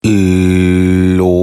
Lo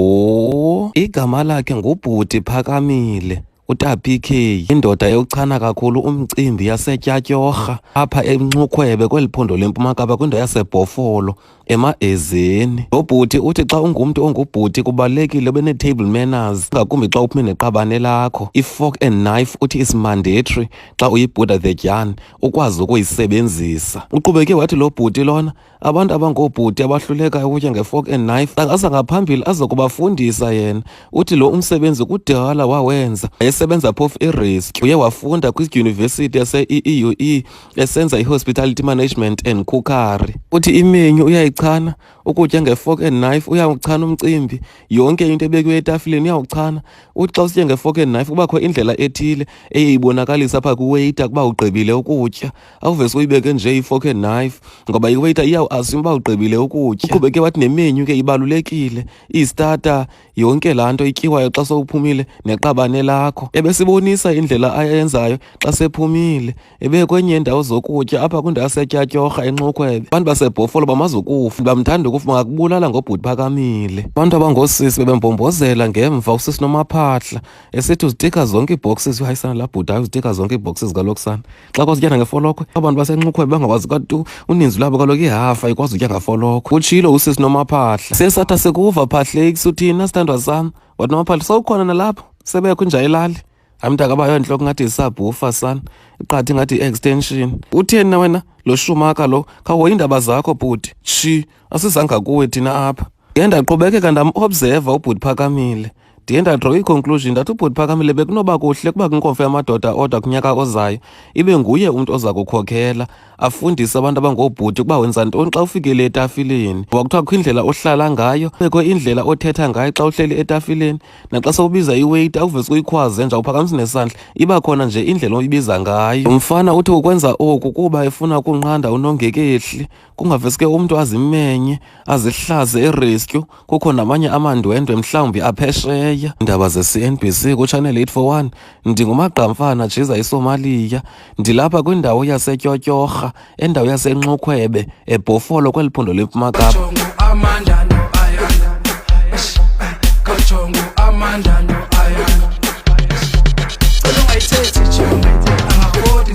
igama lakhe nguBhuti Phakamile uTaPK, indoda ewuchana kakhulu umcimbi yaseTyatyorha apha eNxukhwebe kweli phondo leMpuma Kapa kwindawo yaseBhofolo emaEzeni. Lo bhuti uthi xa ungumntu ongubhuti kubalulekile ube nee-table manners, ngakumbi xa uphume neqabane lakho. I-fork and knife uthi is mandatory xa uyibhuda the tyaan ukwazi ukuyisebenzisa. Uqhubeke wathi lo bhuti lona abantu abangoobhuti abahluleka ukutya nge-fork and knife angasa ngaphambili aza kubafundisa yena. Uthi lo umsebenzi kudala wawenza, esebenza phofu e-Risk. Uye wafunda kwidyunivesithi yase-EUE esenza i-hospitality management and cookery. Uthi imenyu uyayichana, ukutya nge-fork and knife uyawuchana umcimbi, yonke into ebekiwe etafileni uyawuchana. Uthi xa usitya nge-fork and knife kubakho indlela ethile eyibonakalisa apha kwiweyita kuba ugqibile ukutya. Awuvese uyibeke nje i-fork and knife ngoba iweyita iyawuassume uba ugqibile ukutya. Uqhubeke wathi nemenyu ke ibalulekile, istarter, yonke laa nto ityiwayo xa sowuphumile neqabane lakho. Ebesibonisa indlela ayenzayo xa sephumile ebekwenye indawo zokutya apha kwindawo yaseTyatyorha eNxukhwebe. Abantu baseBhofolo bamazukufa bamthanda ukufa, bangakubulala ngoBhuti Phakamile. Abantu abangoosisi bebembombozela ngemva, usisi Nomaphahla esithi uzitika zonke iibhoxes. Hayisana laa bhuti, hayi uzitika zonke iibhoxes kaloku sana. Xa kwasityana ngefolokhwe abantu baseNxukhwebe bangakwazi katu uninzi lwabo kaloku ihafa ikwazi utya ngefolokhwe. Utshilo usisi Nomaphahla. Sesathi sikuva Phahleki, uthina sithandwa sam? Wathi Nomaphahla sowukhona nalapho sebekho inja elali. Hayi mntaka abayo ntloko ngathi isabhufa sana, iqathi ngathi i-extension. Utheni na wena lo Shumaka lo? Khawo iindaba zakho bhuti, shi asizanga kuwe thina apha. Ndiye ndaqhubekeka ndamobserva uBhuti Phakamile, ndiye ndadraw i-conclusion ndathi uBhuti Phakamile bekunoba kuhle kuba kwinkomfa yamadoda odwa kunyaka ozayo ibe nguye umntu oza kukhokhela afundise abantu abangoobhuti ukuba wenza ntoni xa ufikele etafileni. Ngoba kuthiwa kukho indlela ohlala ngayo, bekho indlela othetha ngayo xa uhleli etafileni, naxa sowubiza iweyita awuvese uyikhwaze nje uphakamise nesandla, iba khona nje indlela oyibiza ngayo. Umfana uthi ukwenza oku kuba efuna ukunqanda unongekehli, kungaveske umntu azimenye azihlaze eRescue. Kukho namanye amandwendwe mhlawumbi aphesheya. Iindaba ze-CNBC kuChannel 841. NdinguMagqamfana Jiza iSomalia, ndilapha kwindawo yaseTyatyorha endawo yaseNxukhwebe eBhofolo kweli phondo leMpuma Kapa. Angafodi